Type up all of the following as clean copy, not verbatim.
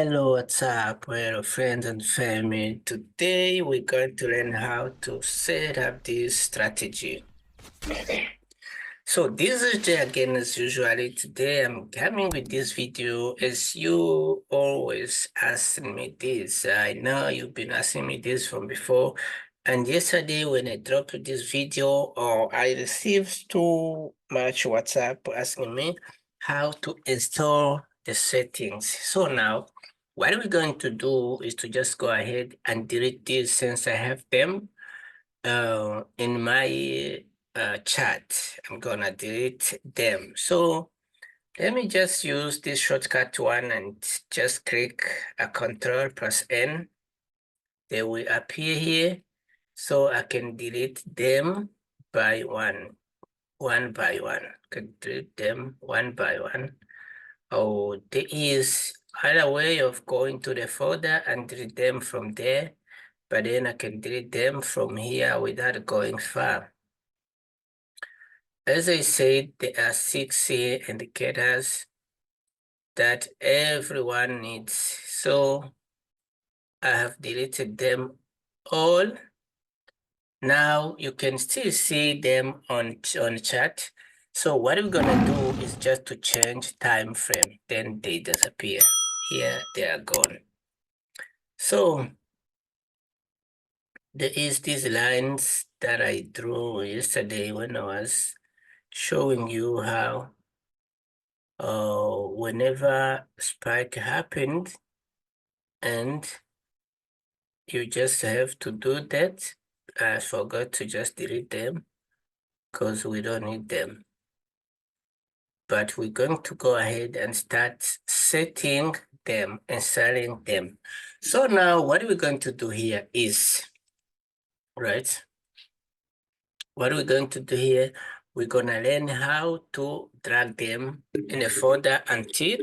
Hello, what's up, well, friends and family? Today we're going to learn how to set up this strategy. So this is Jay again as usually. Today I'm coming with this video as you always ask me this. I know you've been asking me this from before. And yesterday when I dropped this video, I received too much WhatsApp asking me how to install the settings. So now what we're going to do is to just go ahead and delete these since I have them in my chat. I'm gonna delete them. So let me just use this shortcut one and just click a Control plus N. They will appear here. So I can delete them by one by one. I can delete them one by one. Oh, there is other way of going to the folder and delete them from there, but then I can delete them from here without going far. As I said, there are 6 indicators that everyone needs. So I have deleted them all. Now you can still see them on chat. So what we're gonna do is just to change time frame, then they disappear. Here they are gone. So there is these lines that I drew yesterday when I was showing you how whenever spike happened and you just have to do that. I forgot to just delete them because we don't need them. But we're going to go ahead and start setting them and selling them. So now what we're going to do here is, right? What we're going to do here, we're gonna learn how to drag them in a folder until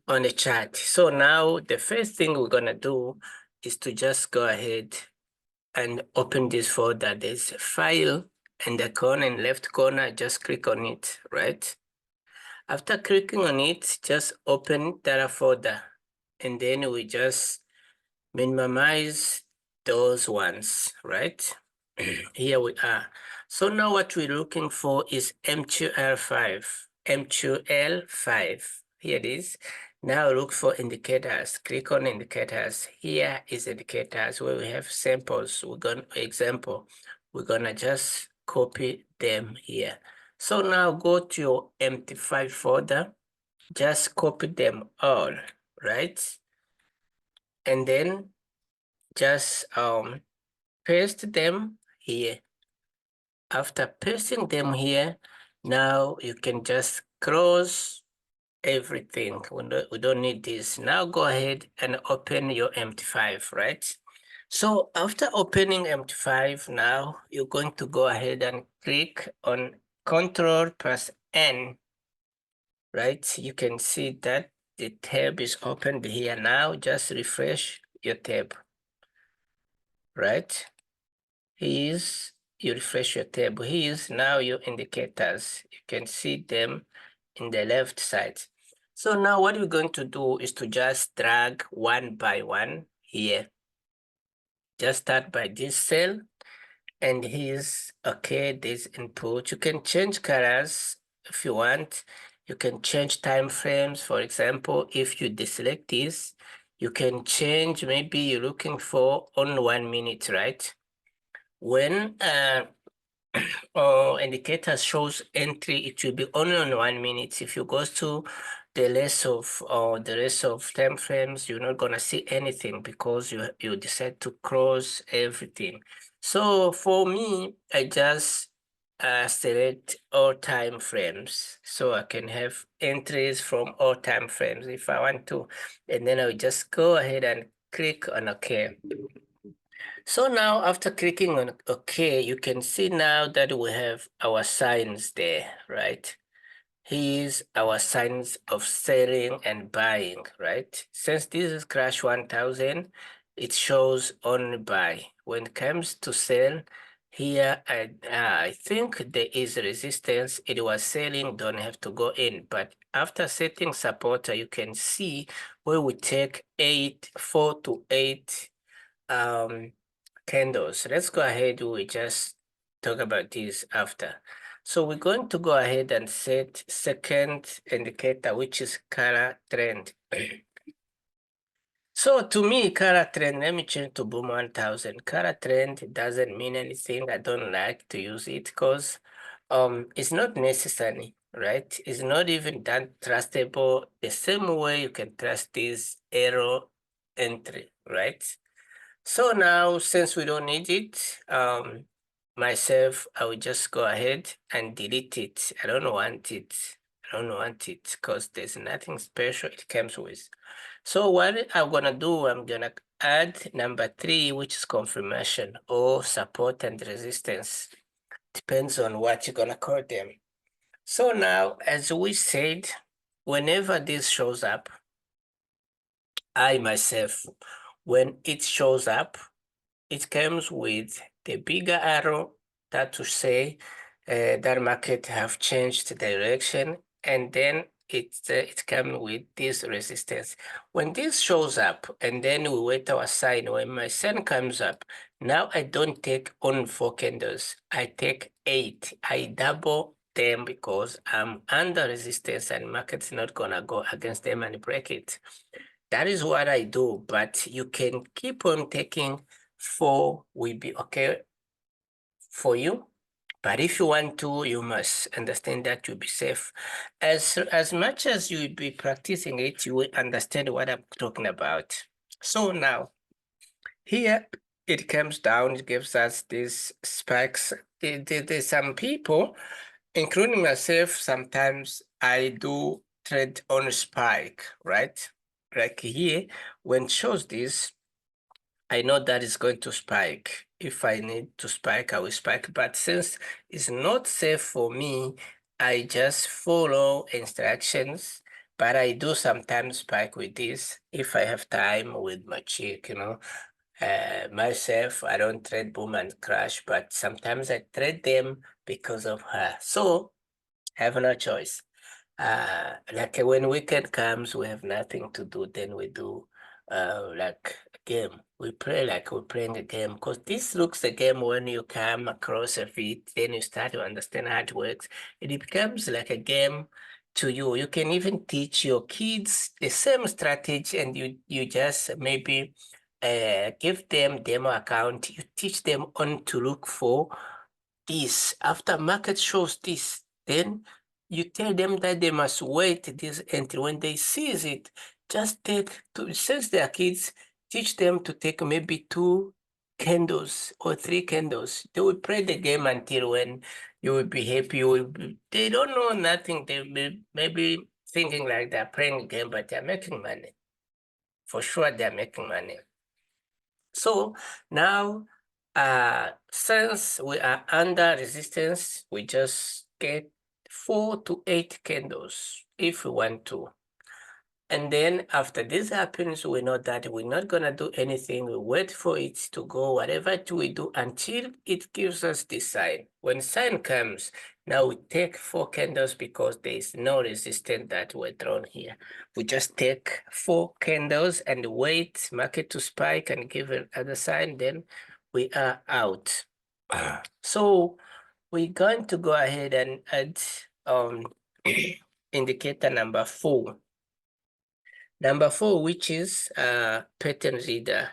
on the chart. So now the first thing we're gonna do is to just go ahead and open this folder. There's a file in the corner, in left corner, just click on it, right? After clicking on it, just open that folder and then we just minimize those ones, right? Here we are. So now what we're looking for is 𝐻𝐎𝐿5. 𝐻𝐎𝐿5. Here it is. Now look for indicators. Click on indicators. Here is indicators where we have samples. We're gonna just copy them here. So now go to your empty file folder. Just copy them all, right? And then just paste them here. After pasting them here, now you can just close everything. We don't need this. Now go ahead and open your MT5, right? So after opening MT5, now you're going to go ahead and click on Control plus N, right? You can see that the tab is opened here. Now just refresh your tab, right? You refresh your table. Here's now your indicators. You can see them in the left side. So now what we're going to do is to just drag one by one here. Just start by this cell. And here's, okay, this input. You can change colors if you want. You can change time frames. For example, if you deselect this, you can change, maybe you're looking for only 1 minute, right? When indicator shows entry, it will be only on 1 minute. If you go to the rest of time frames, you're not gonna see anything because you decide to cross everything. So for me, I just select all time frames so I can have entries from all time frames if I want to, and then I'll just go ahead and click on OK. So now after clicking on OK, you can see now that we have our signs there, right? Here's our signs of selling and buying, right? Since this is crash 1000, it shows only buy. When it comes to sell, here I think there is resistance. It was selling, don't have to go in. But after setting supporter, you can see where we take 4 to 8 candles. Let's go ahead. We just talk about this after. So we're going to go ahead and set second indicator, which is color trend. So to me, color trend, let me change to boom 1000. Color trend doesn't mean anything. I don't like to use it because it's not necessary, right? It's not even that trustable. The same way you can trust this arrow entry, right? So now, since we don't need it, myself, I will just go ahead and delete it. I don't want it. I don't want it because there's nothing special it comes with. So what I'm gonna do, I'm gonna add number 3, which is confirmation or support and resistance. Depends on what you're gonna call them. So now, as we said, whenever this shows up, I myself, when it shows up, it comes with the bigger arrow that to say that market have changed direction, and then it comes with this resistance. When this shows up, and then we wait our sign, when my sign comes up, now I don't take only 4 candles, I take 8. I double them because I'm under resistance and market's not gonna go against them and break it. That is what I do, but you can keep on taking 4 will be okay for you. But if you want to, you must understand that you'll be safe. As much as you will be practicing it, you will understand what I'm talking about. So now, here it comes down, it gives us these spikes. There's some people, including myself, sometimes I do trade on spike, right? Like here, when it shows this, I know that it's going to spike. If I need to spike, I will spike. But since it's not safe for me, I just follow instructions. But I do sometimes spike with this if I have time with my chick, you know. Myself, I don't trade boom and crash, but sometimes I trade them because of her. So I have no choice. Like when weekend comes, we have nothing to do, then we do like a game. We play like we're playing a game because this looks a game when you come across a feed, then you start to understand how it works. It becomes like a game to you. You can even teach your kids the same strategy and you just maybe give them demo account. You teach them on to look for this. After market shows this, then you tell them that they must wait this until when they sees it, just since they are kids, teach them to take maybe 2 candles or 3 candles. They will play the game until when you will be happy. They don't know nothing. They will maybe thinking like they're playing a game, but they're making money. For sure, they're making money. So now, since we are under resistance, we just get 4 to 8 candles if we want to. And then after this happens, we know that we're not gonna do anything. We wait for it to go, whatever we do until it gives us the sign. When sign comes, now we take 4 candles because there is no resistance that were drawn here. We just take 4 candles and wait market to spike and give another sign, then we are out. So we're going to go ahead and add indicator number 4. Number 4, which is pattern reader.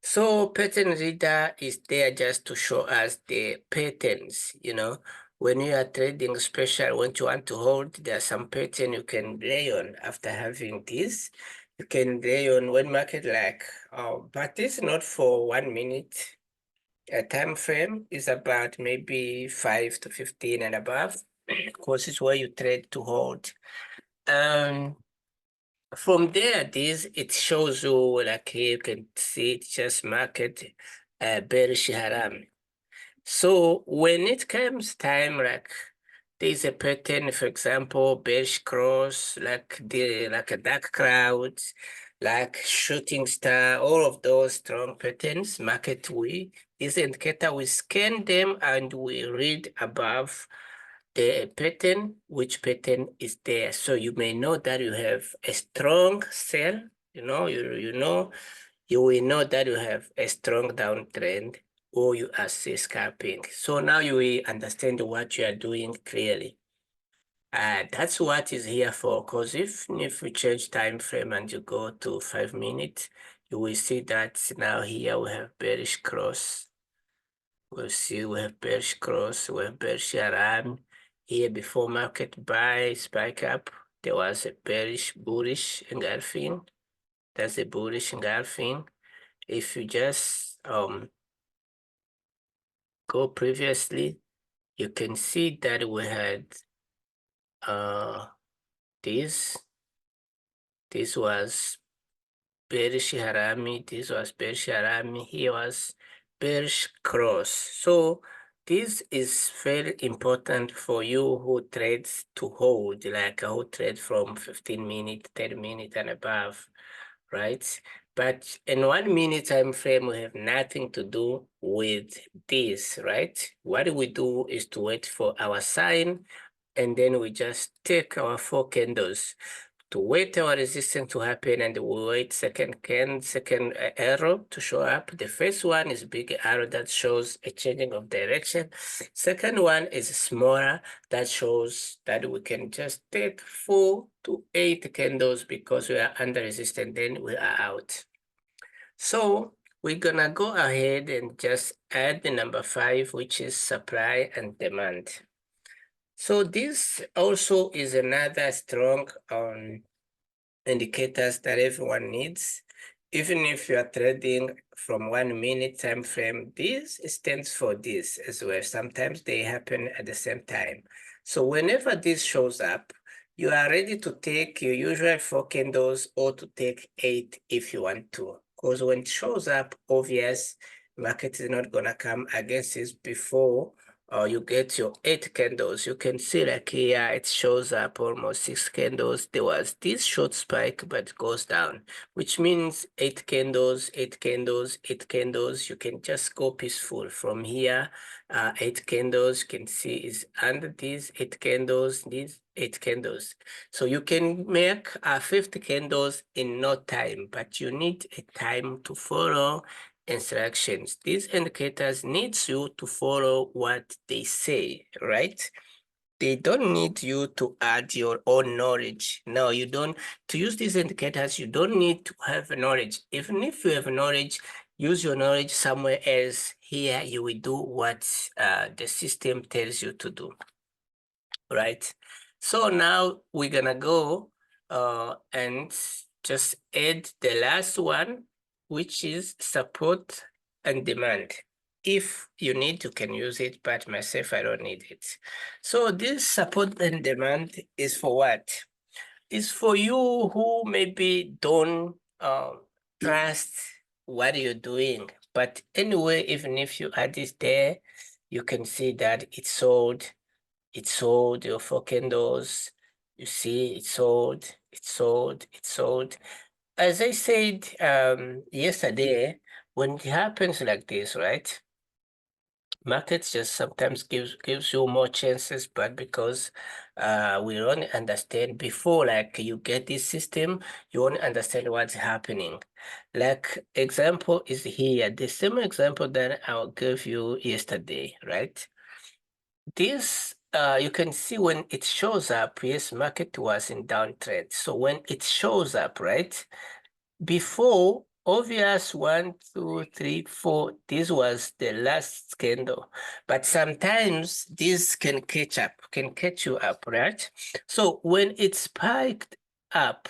So pattern reader is there just to show us the patterns, you know. When you are trading special, when you want to hold, there are some pattern you can lay on after having this. You can lay on one market like, but this is not for 1 minute. A time frame is about maybe 5 to 15 and above, because it's where you trade to hold. From there, it shows you, like here you can see it just market bearish haram. So when it comes time, like there's a pattern, for example, bearish cross, like a dark cloud, like shooting star, all of those strong patterns, this indicator, we scan them and we read above the pattern, which pattern is there. So you may know that you have a strong sell You know, you will know that you have a strong downtrend or you are scalping. So now you will understand what you are doing clearly. That's what is here for, because if you change time frame and you go to 5 minutes, you will see that now here we have bearish cross. We'll see we have bearish cross, we have bearish around. Here before market buy, spike up, there was a bearish bullish engulfing. That's a bullish engulfing. If you just go previously, you can see that we had this was bearish harami, this was bearish harami, here was bearish cross. So this is very important for you who trades to hold, like who trade from 15 minutes, 10 minutes and above, right? But in 1 minute time frame, we have nothing to do with this, right? What we do is to wait for our sign, and then we just take our 4 candles to wait our resistance to happen, and we wait second arrow to show up. The first one is big arrow that shows a changing of direction. Second one is smaller that shows that we can just take 4 to 8 candles because we are under resistance, then we are out. So we're gonna go ahead and just add the number 5, which is supply and demand. So this also is another strong indicators that everyone needs. Even if you are trading from 1 minute time frame, this stands for this as well. Sometimes they happen at the same time. So whenever this shows up, you are ready to take your usual 4 candles or to take 8 if you want to. Because when it shows up, obvious, market is not gonna come against this before you get your 8 candles. You can see like here, it shows up almost 6 candles. There was this short spike, but it goes down, which means 8 candles, 8 candles, 8 candles. You can just go peaceful from here. 8 candles, you can see is under these 8 candles, these 8 candles. So you can make 50 candles in no time, but you need a time to follow instructions. These indicators needs you to follow what they say, right? They don't need you to add your own knowledge. No, you don't. To use these indicators, you don't need to have knowledge. Even if you have knowledge, use your knowledge somewhere else. Here, you will do what the system tells you to do, right? So now we're gonna go and just add the last one, which is support and demand. If you need, you can use it, but myself, I don't need it. So this support and demand is for what? It's for you who maybe don't trust what you're doing. But anyway, even if you add this there, you can see that it's sold. It sold your 4 candles. You see, it sold, it sold, it sold. As I said yesterday, when it happens like this, right? Markets just sometimes gives you more chances, but because we don't understand before, like you get this system, you won't understand what's happening. Like example is here, the same example that I gave you yesterday, right? This, you can see when it shows up, yes, market was in downtrend. So when it shows up, right, before, obvious 1, 2, 3, 4, this was the last candle. But sometimes this can catch you up, right? So when it spiked up,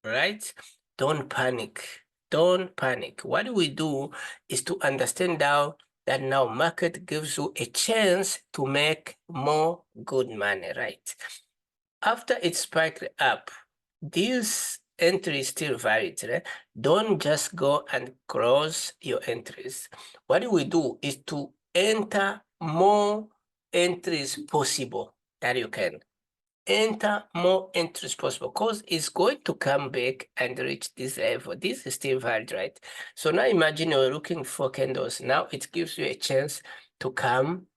right, don't panic. Don't panic. What we do is to understand now that now market gives you a chance to make more good money, right? After it spiked up, this entry is still valid, right? Don't just go and close your entries. What we do is to enter more entries possible that you can. Enter more entries possible because it's going to come back and reach this level. This is still valid, right? So now imagine you're looking for candles. Now it gives you a chance to come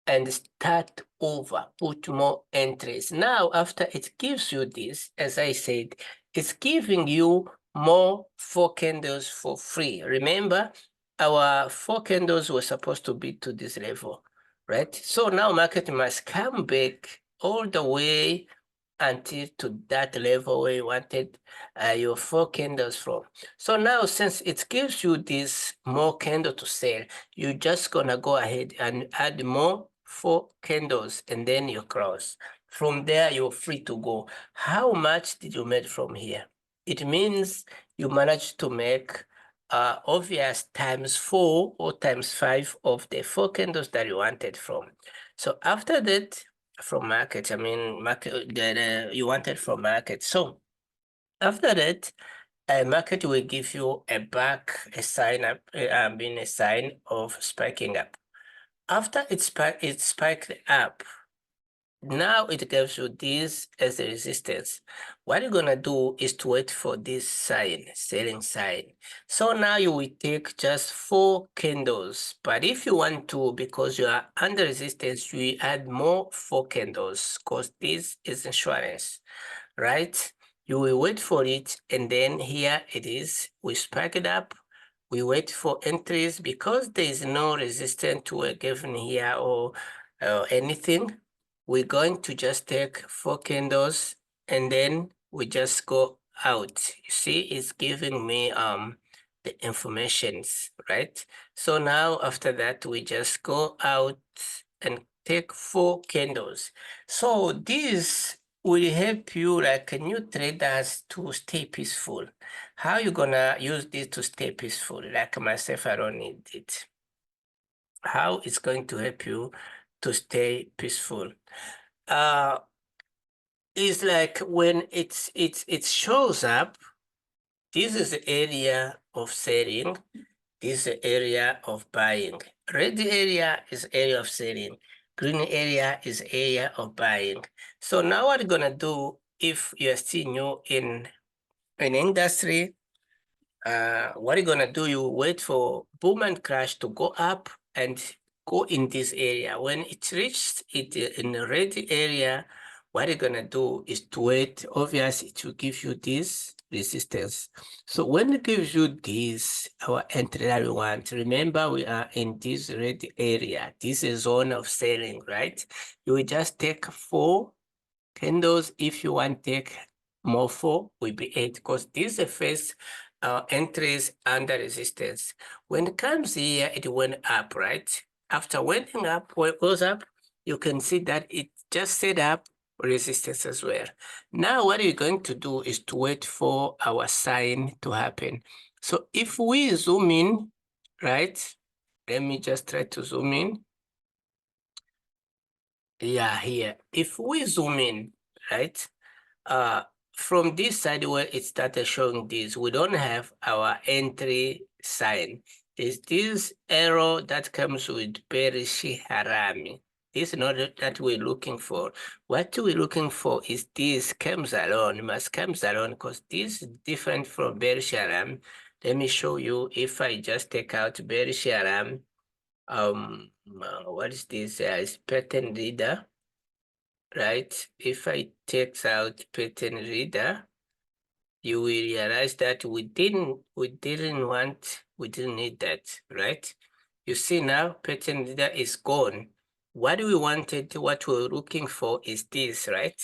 and start over, put more entries. Now, after it gives you this, as I said, it's giving you more 4 candles for free. Remember, our 4 candles were supposed to be to this level, right? So now market must come back all the way until to that level where you wanted your 4 candles from. So now, since it gives you this more candle to sell, you're just gonna go ahead and add more 4 candles and then you cross. From there, you're free to go. How much did you make from here? It means you managed to make obvious times 4 or times 5 of the 4 candles that you wanted from. So after that, from market, I mean market that you wanted from market. So after that, a market will give you a sign up, a sign of spiking up. After it spiked up, now it gives you this as a resistance. What you're gonna do is to wait for this sign, selling sign. So now you will take just 4 candles. But if you want to, because you are under resistance, you add more 4 candles because this is insurance, right? You will wait for it, and then here it is. We spike it up. We wait for entries because there is no resistance to a given here or anything. We're going to just take 4 candles and then we just go out. You see, it's giving me the informations, right? So now after that, we just go out and take 4 candles. So this will help you like new traders to stay peaceful. How you gonna use this to stay peaceful? Like myself, I don't need it. How it's going to help you to stay peaceful? Is like when it shows up, this is the area of selling, this is the area of buying. Red area is area of selling, green area is area of buying. So now what you're gonna do if you're still new in an industry, what are you gonna do? You wait for boom and crash to go up and go in this area. When it reaches it in the red area, what you're gonna do is to wait. Obviously, it will give you this resistance. So when it gives you this, our entry that we want, remember we are in this red area. This is zone of selling, right? You will just take 4 candles. If you want to take more 4, will be 8 because this is the first entries under resistance. When it comes here, it went up, right? After went up, when it goes up, you can see that it just set up resistance as well. Now, what you're going to do is to wait for our sign to happen. So if we zoom in, right? Let me just try to zoom in. Yeah, here. If we zoom in, right? From this side where it started showing this, we don't have our entry sign. There's this arrow that comes with bearish harami. This is not that we're looking for. What we're looking for is this comes alone, must comes alone, because this is different from bearish haram. Let me show you if I just take out bearish haram. What is this? It's pattern reader. Right? If I take out pattern reader, you will realize that we didn't need that, right? You see now pattern reader is gone. What we wanted, what we're looking for is this, right?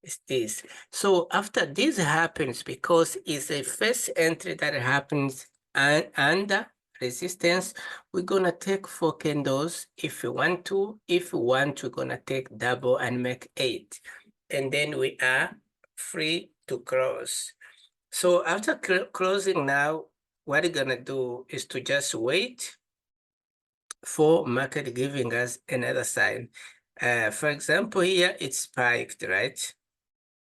It's this. So after this happens, because it's the first entry that happens under resistance, we're gonna take 4 candles if we want to. If we want, we're gonna take double and make 8. And then we are free to cross. So after closing now, what we're gonna do is to just wait for market giving us another sign. For example, here it's spiked, right?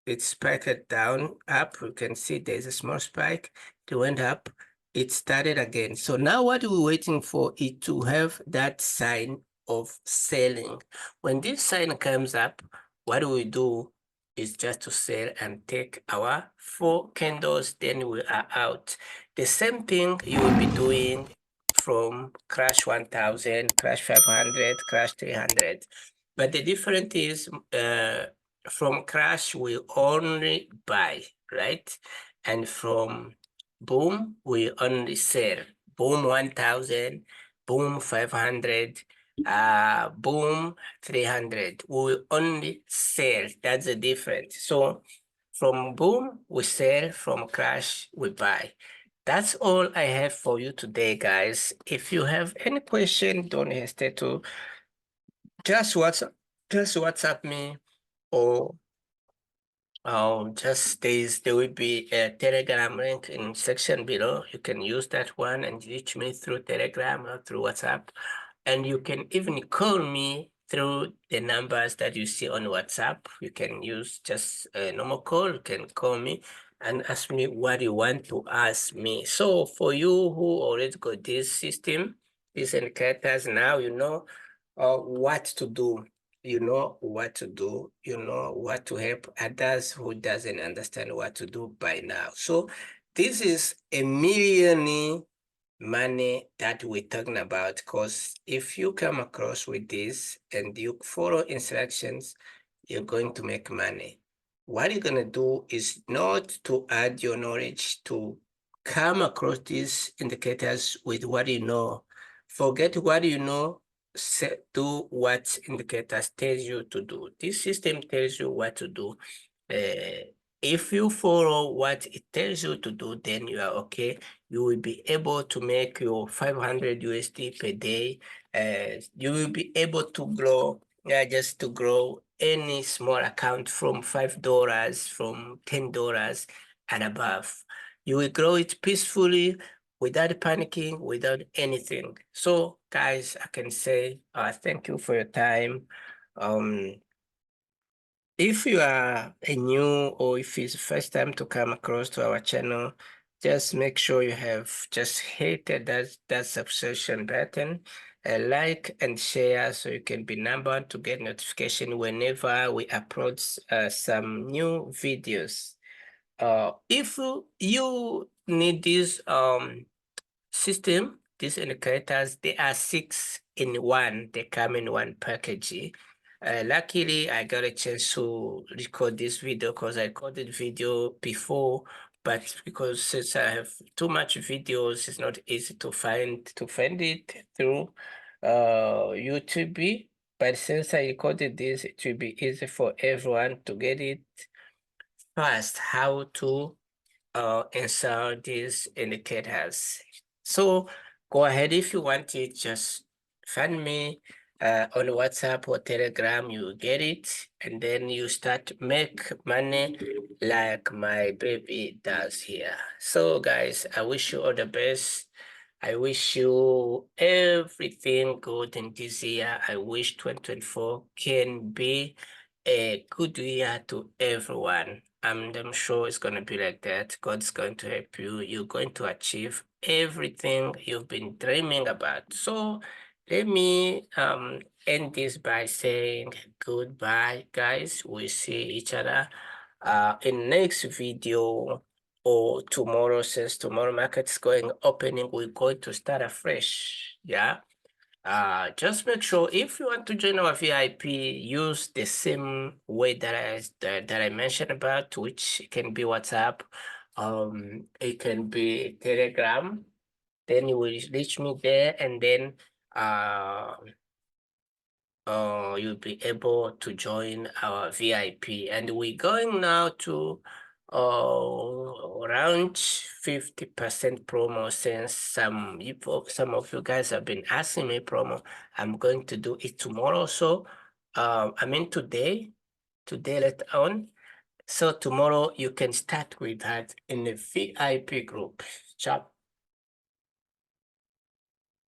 It spiked down, up. You can see there's a small spike. It went up. It started again. So now what we're waiting for is to have that sign of selling. When this sign comes up, what we do is just to sell and take our 4 candles, then we are out. The same thing you will be doing from crash 1000, crash 500, crash 300. But the difference is from crash, we only buy, right? And from Boom, we only sell. Boom 1,000, boom 500, boom 300. We only sell. That's the difference. So from boom, we sell. From crash, we buy. That's all I have for you today, guys. If you have any question, don't hesitate to just WhatsApp me, or there will be a Telegram link in section below. You can use that one and reach me through Telegram or through WhatsApp. And you can even call me through the numbers that you see on WhatsApp. You can use just a normal call. You can call me and ask me what you want to ask me. So for you who already got this system, these indicators, now you know what to do. You know what to do. You know what to help others who doesn't understand what to do by now. So this is a million money that we're talking about, because if you come across with this and you follow instructions, you're going to make money. What you're going to do is not to add your knowledge to come across these indicators with what you know. Forget what you know, do what indicators tells you to do. This system tells you what to do. If you follow what it tells you to do, then you are okay. You will be able to make your 500 USD per day. You will be able to grow, just to grow any small account from $5, from $10 and above. You will grow it peacefully, without panicking, without anything. So guys, I can say thank you for your time. If you are a new, or if it's the first time to come across to our channel, just make sure you have just hit that subscription button, like and share, so you can be numbered to get notification whenever we upload some new videos. If you need this system, these indicators, they are 6 in 1. They come in one package. Luckily, I got a chance to record this video, because I recorded video before, but because since I have too much videos, it's not easy to find it through YouTube. But since I recorded this, it will be easy for everyone to get it fast, how to insert these indicators. So go ahead, if you want it, just find me on WhatsApp or Telegram. You get it, and then you start make money like my baby does here. So guys, I wish you all the best. I wish you everything good in this year. I wish 2024 can be a good year to everyone. I'm sure it's going to be like that. God's going to help you. You're going to achieve everything you've been dreaming about. So let me end this by saying goodbye, guys. We see each other in next video, or tomorrow, since tomorrow market's going opening, we're going to start afresh. Yeah. Just make sure, if you want to join our VIP, use the same way that I mentioned about, which can be WhatsApp, it can be Telegram. Then you will reach me there, and then you'll be able to join our VIP. And we're going now to around 50% promo, since some of you guys have been asking me promo. I'm going to do it tomorrow. So I mean today later on. So tomorrow you can start with that in the VIP group. Ciao.